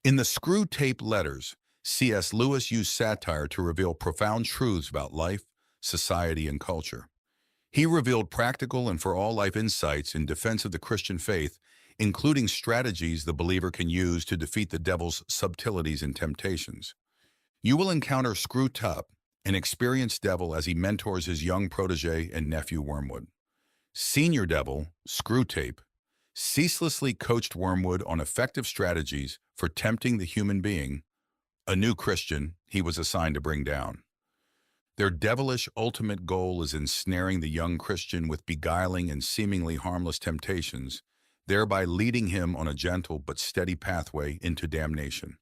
In the Screw Tape Letters, C.S. Lewis used satire to reveal profound truths about life, society, and culture. He revealed practical and for-all-life insights in defense of the Christian faith, including strategies the believer can use to defeat the devil's subtleties and temptations. You will encounter Screw Tup, an experienced devil as he mentors his young protege and nephew Wormwood. Senior Devil, Screw Tape, ceaselessly coached Wormwood on effective strategies for tempting the human being, a new Christian he was assigned to bring down. Their devilish ultimate goal is ensnaring the young Christian with beguiling and seemingly harmless temptations, thereby leading him on a gentle but steady pathway into damnation.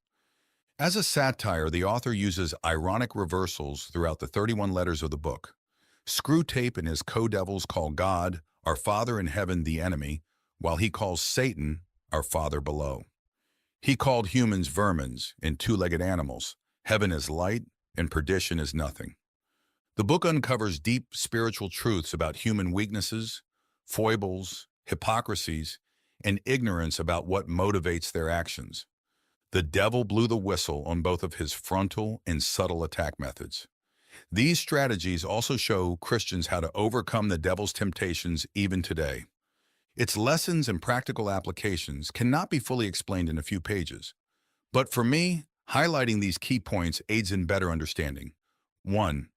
As a satire, the author uses ironic reversals throughout the 31 letters of the book. Screw Tape and his co-devils call God, our Father in heaven, the enemy, while he calls Satan, our Father below. He called humans vermins and two-legged animals. Heaven is light and perdition is nothing. The book uncovers deep spiritual truths about human weaknesses, foibles, hypocrisies, and ignorance about what motivates their actions. The devil blew the whistle on both of his frontal and subtle attack methods. These strategies also show Christians how to overcome the devil's temptations even today. Its lessons and practical applications cannot be fully explained in a few pages. But for me, highlighting these key points aids in better understanding. 1.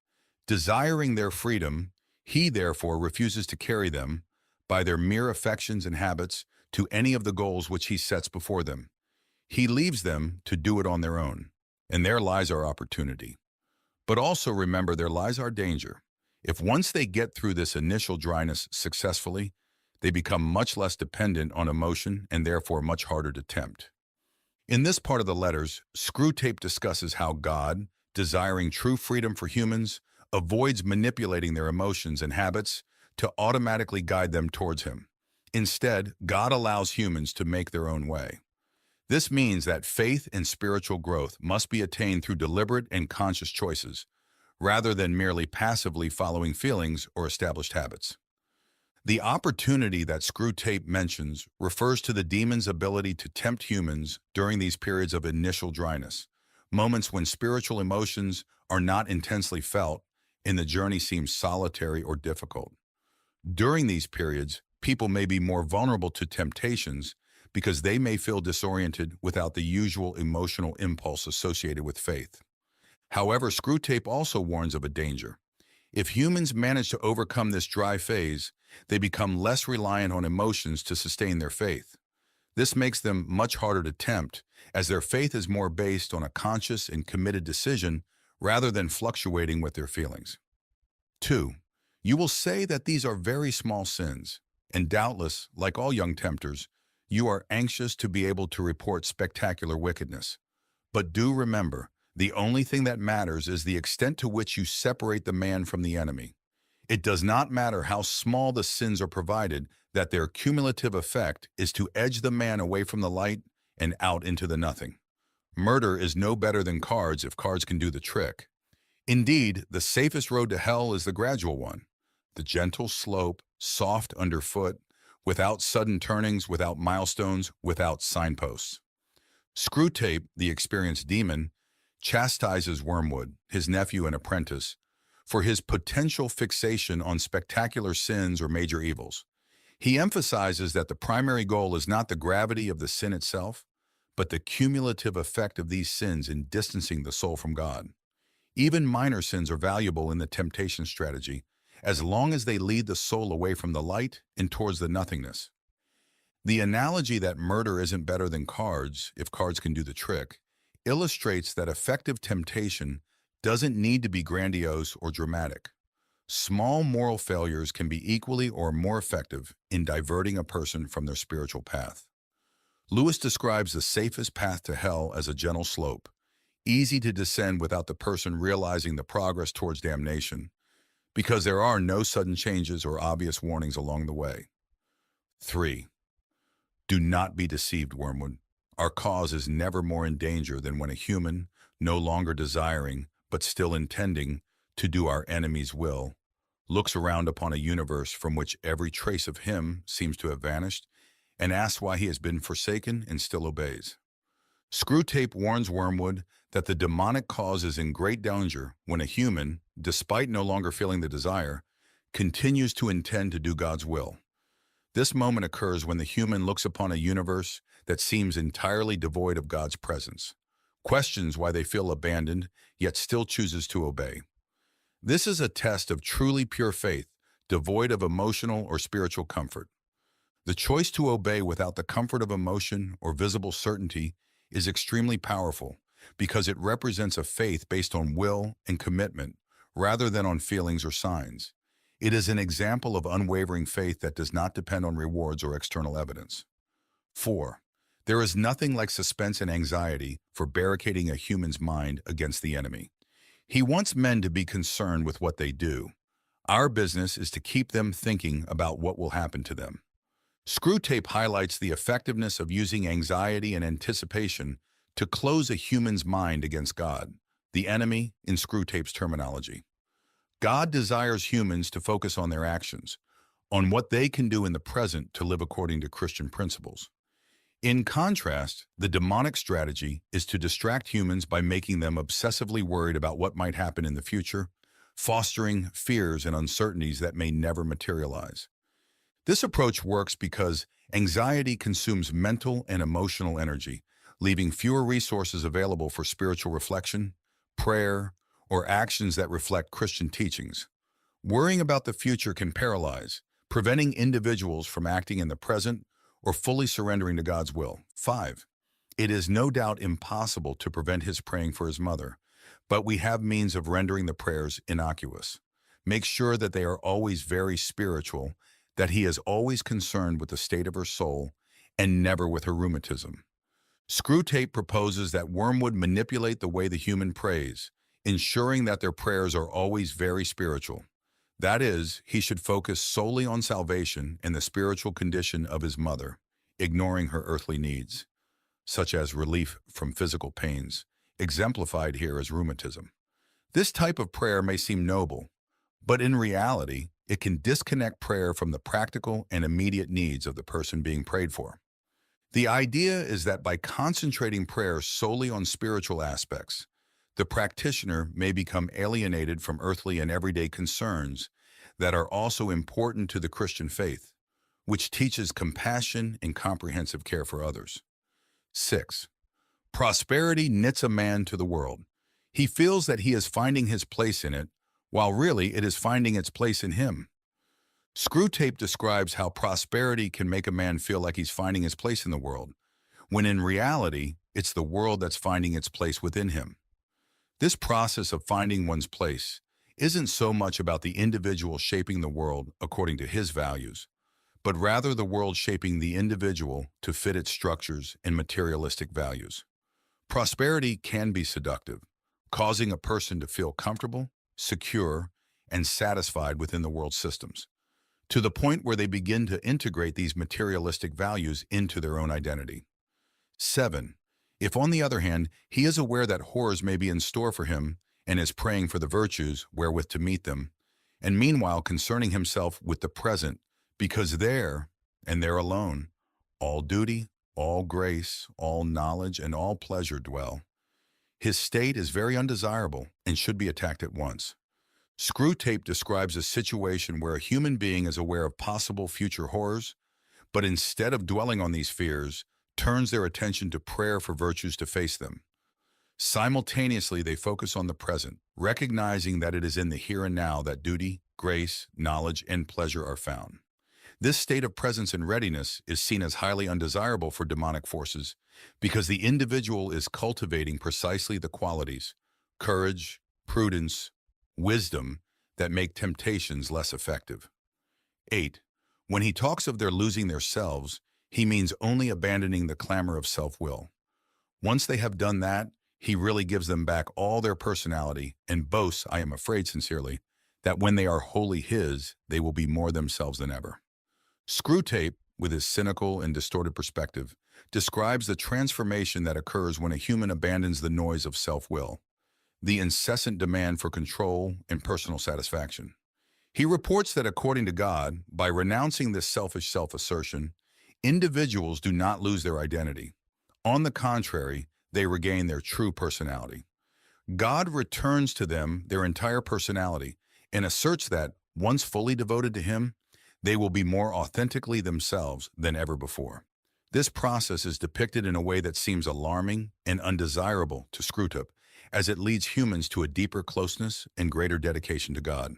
Desiring their freedom, he therefore refuses to carry them, by their mere affections and habits, to any of the goals which he sets before them. He leaves them to do it on their own, and there lies our opportunity. But also remember, there lies our danger. If once they get through this initial dryness successfully, they become much less dependent on emotion and therefore much harder to tempt. In this part of the letters, Screw Tape discusses how God, desiring true freedom for humans, avoids manipulating their emotions and habits to automatically guide them towards him. Instead, God allows humans to make their own way. This means that faith and spiritual growth must be attained through deliberate and conscious choices, rather than merely passively following feelings or established habits. The opportunity that Screw Tape mentions refers to the demon's ability to tempt humans during these periods of initial dryness, moments when spiritual emotions are not intensely felt and the journey seems solitary or difficult. During these periods, people may be more vulnerable to temptations because they may feel disoriented without the usual emotional impulse associated with faith. However, Screw Tape also warns of a danger. If humans manage to overcome this dry phase, they become less reliant on emotions to sustain their faith. This makes them much harder to tempt, as their faith is more based on a conscious and committed decision rather than fluctuating with their feelings. 2. You will say that these are very small sins, and doubtless, like all young tempters, you are anxious to be able to report spectacular wickedness. But do remember, the only thing that matters is the extent to which you separate the man from the enemy. It does not matter how small the sins are, provided that their cumulative effect is to edge the man away from the light and out into the nothing. Murder is no better than cards if cards can do the trick. Indeed, the safest road to hell is the gradual one, the gentle slope, soft underfoot, without sudden turnings, without milestones, without signposts. Screw Tape, the experienced demon, chastises Wormwood, his nephew and apprentice, for his potential fixation on spectacular sins or major evils. He emphasizes that the primary goal is not the gravity of the sin itself, but the cumulative effect of these sins in distancing the soul from God. Even minor sins are valuable in the temptation strategy, as long as they lead the soul away from the light and towards the nothingness. The analogy that murder isn't better than cards, if cards can do the trick, illustrates that effective temptation doesn't need to be grandiose or dramatic. Small moral failures can be equally or more effective in diverting a person from their spiritual path. Lewis describes the safest path to hell as a gentle slope, easy to descend without the person realizing the progress towards damnation, because there are no sudden changes or obvious warnings along the way. 3. Do not be deceived, Wormwood. Our cause is never more in danger than when a human, no longer desiring, but still intending, to do our enemy's will, looks around upon a universe from which every trace of him seems to have vanished, and asks why he has been forsaken and still obeys. Screwtape warns Wormwood that the demonic cause is in great danger when a human, despite no longer feeling the desire, continues to intend to do God's will. This moment occurs when the human looks upon a universe that seems entirely devoid of God's presence, questions why they feel abandoned, yet still chooses to obey. This is a test of truly pure faith, devoid of emotional or spiritual comfort. The choice to obey without the comfort of emotion or visible certainty is extremely powerful because it represents a faith based on will and commitment rather than on feelings or signs. It is an example of unwavering faith that does not depend on rewards or external evidence. 4. There is nothing like suspense and anxiety for barricading a human's mind against the enemy. He wants men to be concerned with what they do. Our business is to keep them thinking about what will happen to them. Screwtape highlights the effectiveness of using anxiety and anticipation to close a human's mind against God, the enemy in Screwtape's terminology. God desires humans to focus on their actions, on what they can do in the present to live according to Christian principles. In contrast, the demonic strategy is to distract humans by making them obsessively worried about what might happen in the future, fostering fears and uncertainties that may never materialize. This approach works because anxiety consumes mental and emotional energy, leaving fewer resources available for spiritual reflection, prayer, or actions that reflect Christian teachings. Worrying about the future can paralyze, preventing individuals from acting in the present or fully surrendering to God's will. 5. It is no doubt impossible to prevent his praying for his mother, but we have means of rendering the prayers innocuous. Make sure that they are always very spiritual, that he is always concerned with the state of her soul and never with her rheumatism. Screwtape proposes that Wormwood manipulate the way the human prays, ensuring that their prayers are always very spiritual. That is, he should focus solely on salvation and the spiritual condition of his mother, ignoring her earthly needs, such as relief from physical pains, exemplified here as rheumatism. This type of prayer may seem noble, but in reality, it can disconnect prayer from the practical and immediate needs of the person being prayed for. The idea is that by concentrating prayer solely on spiritual aspects, the practitioner may become alienated from earthly and everyday concerns that are also important to the Christian faith, which teaches compassion and comprehensive care for others. 6. Prosperity knits a man to the world. He feels that he is finding his place in it, while really it is finding its place in him. Screwtape describes how prosperity can make a man feel like he's finding his place in the world, when in reality, it's the world that's finding its place within him. This process of finding one's place isn't so much about the individual shaping the world according to his values, but rather the world shaping the individual to fit its structures and materialistic values. Prosperity can be seductive, causing a person to feel comfortable, secure, and satisfied within the world's systems, to the point where they begin to integrate these materialistic values into their own identity. 7. If, on the other hand, he is aware that horrors may be in store for him and is praying for the virtues wherewith to meet them, and meanwhile concerning himself with the present, because there, and there alone, all duty, all grace, all knowledge, and all pleasure dwell, his state is very undesirable and should be attacked at once. Screwtape describes a situation where a human being is aware of possible future horrors, but instead of dwelling on these fears, turns their attention to prayer for virtues to face them. Simultaneously, they focus on the present, recognizing that it is in the here and now that duty, grace, knowledge, and pleasure are found. This state of presence and readiness is seen as highly undesirable for demonic forces because the individual is cultivating precisely the qualities, courage, prudence, wisdom, that make temptations less effective. 8. When he talks of their losing their selves, he means only abandoning the clamor of self-will. Once they have done that, he really gives them back all their personality and boasts, I am afraid sincerely, that when they are wholly his, they will be more themselves than ever. Screwtape, with his cynical and distorted perspective, describes the transformation that occurs when a human abandons the noise of self-will, the incessant demand for control and personal satisfaction. He reports that according to God, by renouncing this selfish self-assertion, individuals do not lose their identity. On the contrary, they regain their true personality. God returns to them their entire personality and asserts that, once fully devoted to Him, they will be more authentically themselves than ever before. This process is depicted in a way that seems alarming and undesirable to Screwtape, as it leads humans to a deeper closeness and greater dedication to God.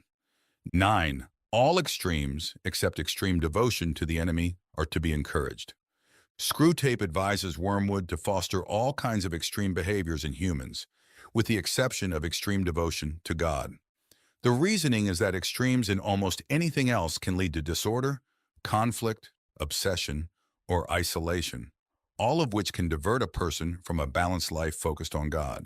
9. All extremes, except extreme devotion to the enemy, are to be encouraged. Screwtape advises Wormwood to foster all kinds of extreme behaviors in humans, with the exception of extreme devotion to God. The reasoning is that extremes in almost anything else can lead to disorder, conflict, obsession, or isolation, all of which can divert a person from a balanced life focused on God.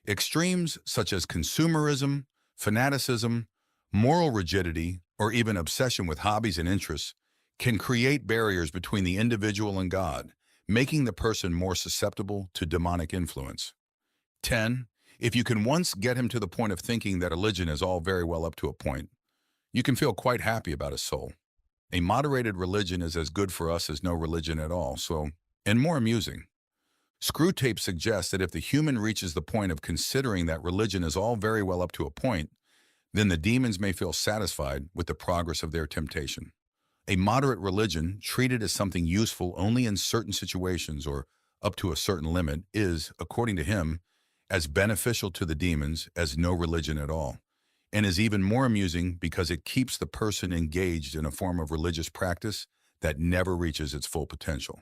Extremes such as consumerism, fanaticism, moral rigidity, or even obsession with hobbies and interests can create barriers between the individual and God, making the person more susceptible to demonic influence. 10. If you can once get him to the point of thinking that religion is all very well up to a point, you can feel quite happy about his soul. A moderated religion is as good for us as no religion at all, and more amusing. Screwtape suggests that if the human reaches the point of considering that religion is all very well up to a point, then the demons may feel satisfied with the progress of their temptation. A moderate religion, treated as something useful only in certain situations or up to a certain limit, is, according to him, as beneficial to the demons as no religion at all, and is even more amusing because it keeps the person engaged in a form of religious practice that never reaches its full potential.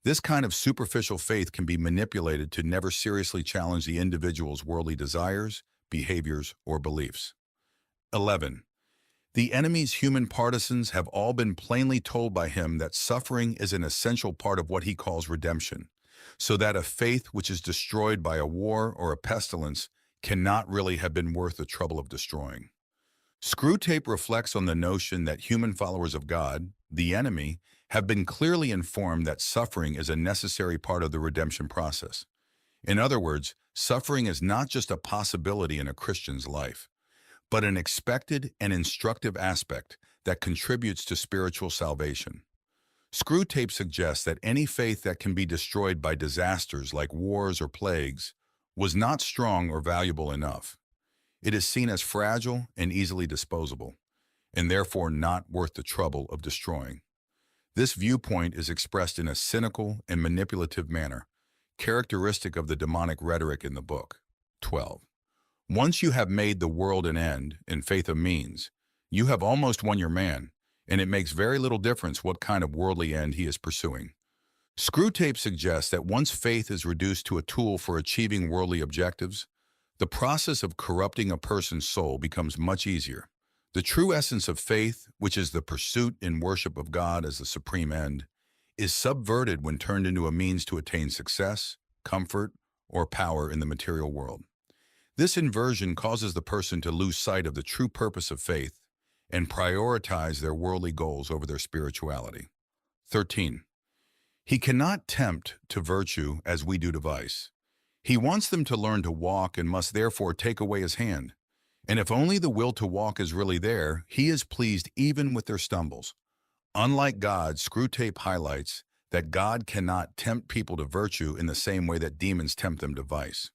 This kind of superficial faith can be manipulated to never seriously challenge the individual's worldly desires, behaviors, or beliefs. 11. The enemy's human partisans have all been plainly told by him that suffering is an essential part of what he calls redemption, so that a faith which is destroyed by a war or a pestilence cannot really have been worth the trouble of destroying. Screwtape reflects on the notion that human followers of God, the enemy, have been clearly informed that suffering is a necessary part of the redemption process. In other words, suffering is not just a possibility in a Christian's life, but an expected and instructive aspect that contributes to spiritual salvation. Screwtape suggests that any faith that can be destroyed by disasters like wars or plagues was not strong or valuable enough. It is seen as fragile and easily disposable, and therefore not worth the trouble of destroying. This viewpoint is expressed in a cynical and manipulative manner, characteristic of the demonic rhetoric in the book. 12. Once you have made the world an end and faith a means, you have almost won your man, and it makes very little difference what kind of worldly end he is pursuing. Screwtape suggests that once faith is reduced to a tool for achieving worldly objectives, the process of corrupting a person's soul becomes much easier. The true essence of faith, which is the pursuit and worship of God as the supreme end, is subverted when turned into a means to attain success, comfort, or power in the material world. This inversion causes the person to lose sight of the true purpose of faith and prioritize their worldly goals over their spirituality. 13. He cannot tempt to virtue as we do to vice. He wants them to learn to walk and must therefore take away his hand. And if only the will to walk is really there, he is pleased even with their stumbles. Unlike God, Screwtape highlights that God cannot tempt people to virtue in the same way that demons tempt them to vice.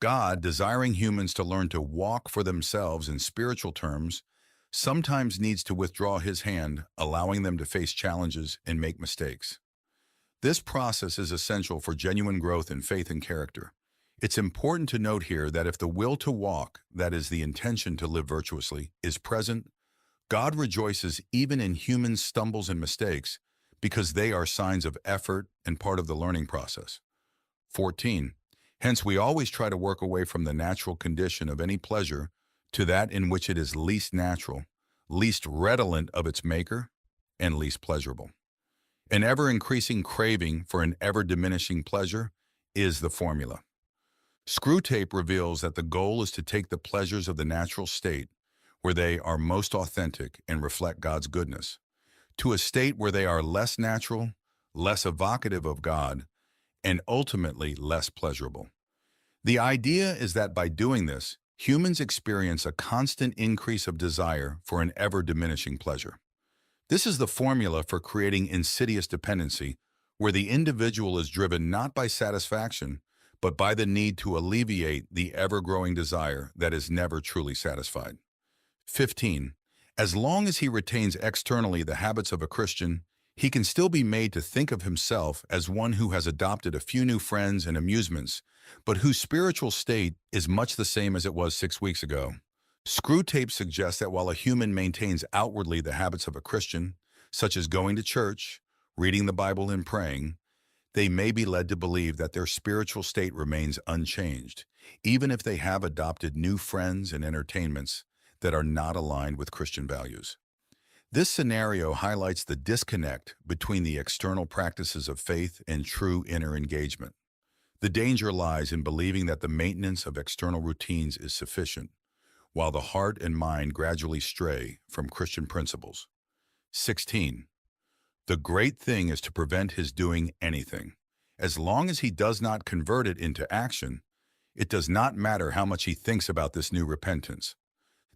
God, desiring humans to learn to walk for themselves in spiritual terms, sometimes needs to withdraw his hand, allowing them to face challenges and make mistakes. This process is essential for genuine growth in faith and character. It's important to note here that if the will to walk, that is the intention to live virtuously, is present, God rejoices even in human stumbles and mistakes because they are signs of effort and part of the learning process. 14. Hence, we always try to work away from the natural condition of any pleasure to that in which it is least natural, least redolent of its maker, and least pleasurable. An ever-increasing craving for an ever-diminishing pleasure is the formula. Screwtape reveals that the goal is to take the pleasures of the natural state, where they are most authentic and reflect God's goodness, to a state where they are less natural, less evocative of God, and ultimately less pleasurable. The idea is that by doing this, humans experience a constant increase of desire for an ever-diminishing pleasure. This is the formula for creating insidious dependency, where the individual is driven not by satisfaction, but by the need to alleviate the ever-growing desire that is never truly satisfied. 15. As long as he retains externally the habits of a Christian, he can still be made to think of himself as one who has adopted a few new friends and amusements, but whose spiritual state is much the same as it was 6 weeks ago. Screwtape suggests that while a human maintains outwardly the habits of a Christian, such as going to church, reading the Bible, and praying, they may be led to believe that their spiritual state remains unchanged, even if they have adopted new friends and entertainments that are not aligned with Christian values. This scenario highlights the disconnect between the external practices of faith and true inner engagement. The danger lies in believing that the maintenance of external routines is sufficient, while the heart and mind gradually stray from Christian principles. 16. The great thing is to prevent his doing anything. As long as he does not convert it into action, it does not matter how much he thinks about this new repentance.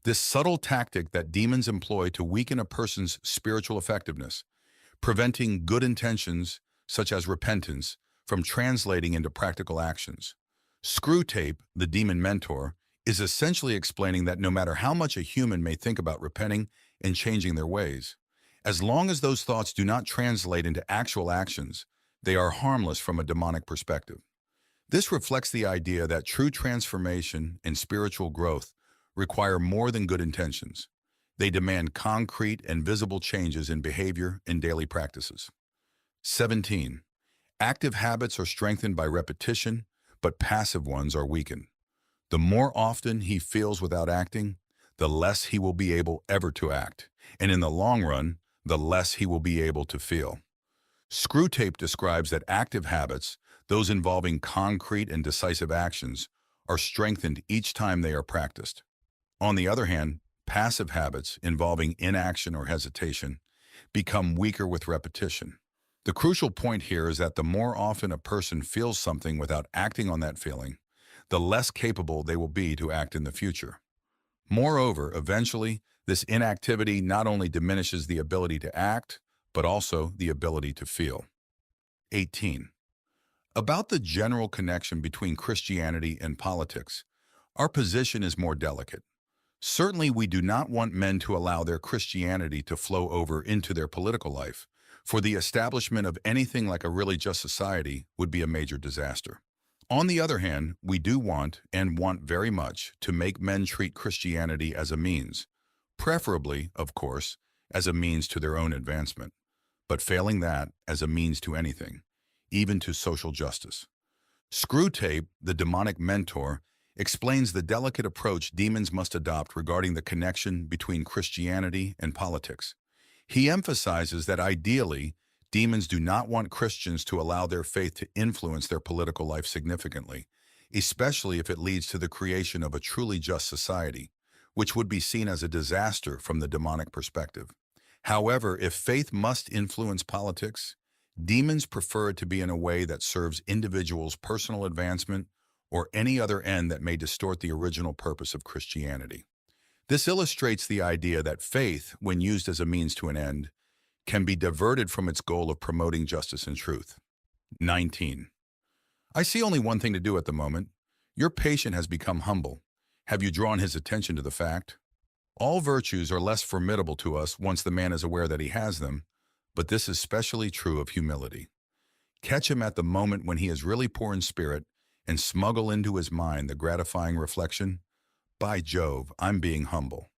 This subtle tactic that demons employ to weaken a person's spiritual effectiveness, preventing good intentions, such as repentance, from translating into practical actions. Screwtape, the demon mentor, is essentially explaining that no matter how much a human may think about repenting and changing their ways, as long as those thoughts do not translate into actual actions, they are harmless from a demonic perspective. This reflects the idea that true transformation and spiritual growth require more than good intentions. They demand concrete and visible changes in behavior and daily practices. 17. Active habits are strengthened by repetition, but passive ones are weakened. The more often he feels without acting, the less he will be able ever to act, and in the long run, the less he will be able to feel. Screwtape describes that active habits, those involving concrete and decisive actions, are strengthened each time they are practiced. On the other hand, passive habits involving inaction or hesitation become weaker with repetition. The crucial point here is that the more often a person feels something without acting on that feeling, the less capable they will be to act in the future. Moreover, eventually, this inactivity not only diminishes the ability to act, but also the ability to feel. 18. About the general connection between Christianity and politics, our position is more delicate. Certainly, we do not want men to allow their Christianity to flow over into their political life, for the establishment of anything like a really just society would be a major disaster. On the other hand, we do want, and want very much, to make men treat Christianity as a means, preferably, of course, as a means to their own advancement, but failing that, as a means to anything, even to social justice. Screwtape, the demonic mentor, explains the delicate approach demons must adopt regarding the connection between Christianity and politics. He emphasizes that ideally, demons do not want Christians to allow their faith to influence their political life significantly, especially if it leads to the creation of a truly just society, which would be seen as a disaster from the demonic perspective. However, if faith must influence politics, demons prefer it to be in a way that serves individuals' personal advancement or any other end that may distort the original purpose of Christianity. This illustrates the idea that faith, when used as a means to an end, can be diverted from its goal of promoting justice and truth. 19. I see only one thing to do at the moment. Your patient has become humble. Have you drawn his attention to the fact? All virtues are less formidable to us once the man is aware that he has them, but this is especially true of humility. Catch him at the moment when he is really poor in spirit and smuggle into his mind the gratifying reflection, "By Jove, I'm being humble."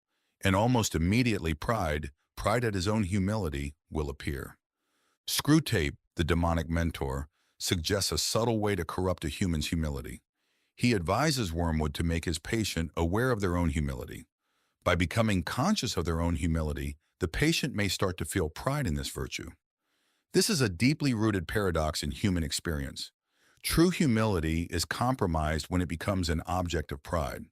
And almost immediately pride at his own humility, will appear. Screwtape, the demonic mentor, suggests a subtle way to corrupt a human's humility. He advises Wormwood to make his patient aware of their own humility. By becoming conscious of their own humility, the patient may start to feel pride in this virtue. This is a deeply rooted paradox in human experience. True humility is compromised when it becomes an object of pride.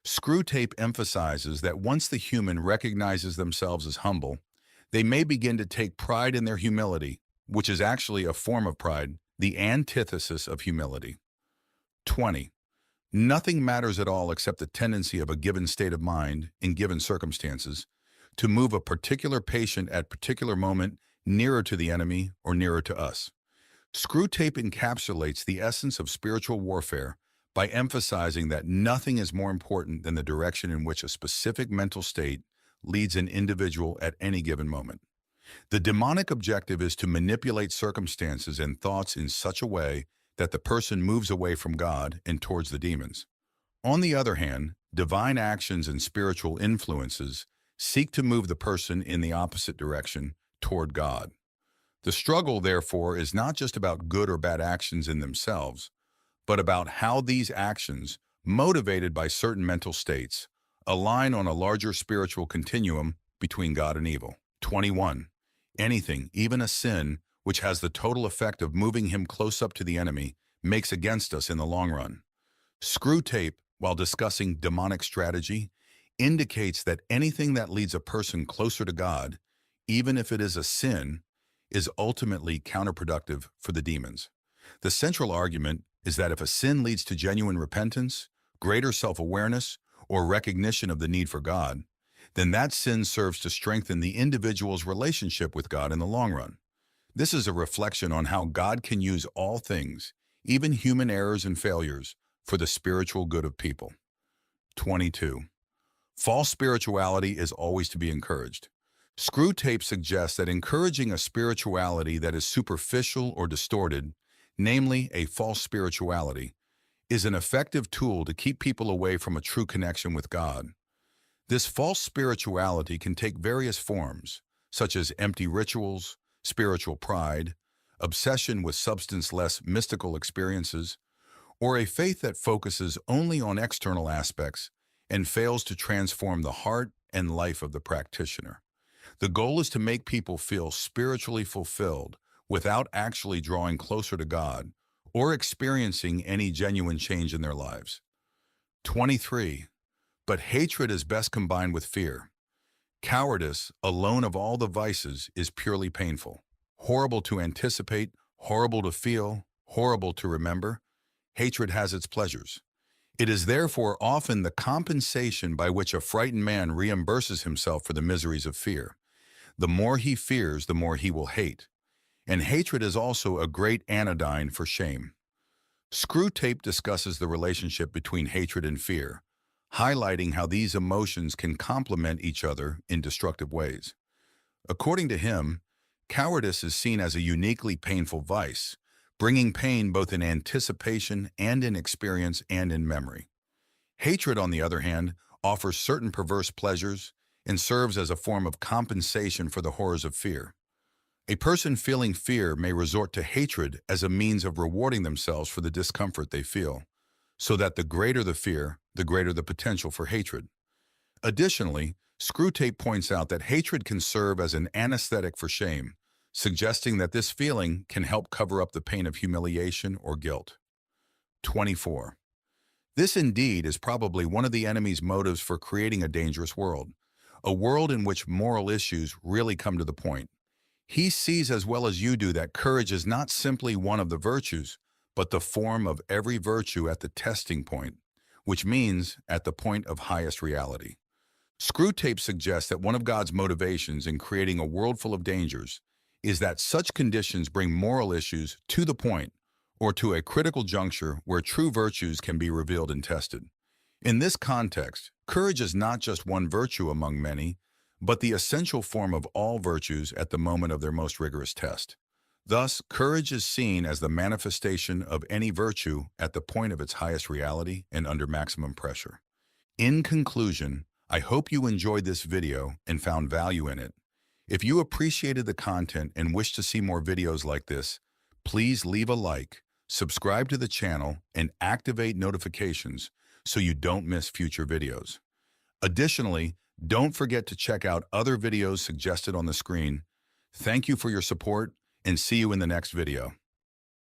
Screwtape emphasizes that once the human recognizes themselves as humble, they may begin to take pride in their humility, which is actually a form of pride, the antithesis of humility. 20. Nothing matters at all except the tendency of a given state of mind, in given circumstances, to move a particular patient at particular moment nearer to the enemy or nearer to us. Screw tape encapsulates the essence of spiritual warfare by emphasizing that nothing is more important than the direction in which a specific mental state leads an individual at any given moment. The demonic objective is to manipulate circumstances and thoughts in such a way that the person moves away from God and towards the demons. On the other hand, divine actions and spiritual influences seek to move the person in the opposite direction toward God. The struggle, therefore, is not just about good or bad actions in themselves, but about how these actions, motivated by certain mental states, align on a larger spiritual continuum between God and evil. 21. Anything, even a sin, which has the total effect of moving him close up to the enemy, makes against us in the long run. Screw tape, while discussing demonic strategy, indicates that anything that leads a person closer to God, even if it is a sin, is ultimately counterproductive for the demons. The central argument is that if a sin leads to genuine repentance, greater self-awareness, or recognition of the need for God, then that sin serves to strengthen the individual's relationship with God in the long run. This is a reflection on how God can use all things, even human errors and failures, for the spiritual good of people. 22. False spirituality is always to be encouraged. Screw tape suggests that encouraging a spirituality that is superficial or distorted, namely a false spirituality, is an effective tool to keep people away from a true connection with God. This false spirituality can take various forms, such as empty rituals, spiritual pride, obsession with substance-less mystical experiences, or a faith that focuses only on external aspects and fails to transform the heart and life of the practitioner. The goal is to make people feel spiritually fulfilled without actually drawing closer to God or experiencing any genuine change in their lives. 23. But hatred is best combined with fear. Cowardice, alone of all the vices, is purely painful. Horrible to anticipate, horrible to feel, horrible to remember. Hatred has its pleasures. It is therefore often the compensation by which a frightened man reimburses himself for the miseries of fear. The more he fears, the more he will hate. And hatred is also a great anodyne for shame. Screw tape discusses the relationship between hatred and fear, highlighting how these emotions can complement each other in destructive ways. According to him, cowardice is seen as a uniquely painful vice, bringing pain both in anticipation and in experience and in memory. Hatred, on the other hand, offers certain perverse pleasures and serves as a form of compensation for the horrors of fear. A person feeling fear may resort to hatred as a means of rewarding themselves for the discomfort they feel, so that the greater the fear, the greater the potential for hatred. Additionally, Screw tape points out that hatred can serve as an anesthetic for shame, suggesting that this feeling can help cover up the pain of humiliation or guilt. 24. This indeed is probably one of the enemy's motives for creating a dangerous world, a world in which moral issues really come to the point. He sees as well as you do that courage is not simply one of the virtues, but the form of every virtue at the testing point, which means at the point of highest reality. Screw tape suggests that one of God's motivations in creating a world full of dangers is that such conditions bring moral issues to the point, or to a critical juncture where true virtues can be revealed and tested. In this context, courage is not just one virtue among many, but the essential form of all virtues at the moment of their most rigorous test. Thus, courage is seen as the manifestation of any virtue at the point of its highest reality and under maximum pressure. In conclusion, I hope you enjoyed this video and found value in it. If you appreciated the content and wish to see more videos like this, please leave a like, subscribe to the channel, and activate notifications so you don't miss future videos. Additionally, don't forget to check out other videos suggested on the screen. Thank you for your support, and see you in the next video.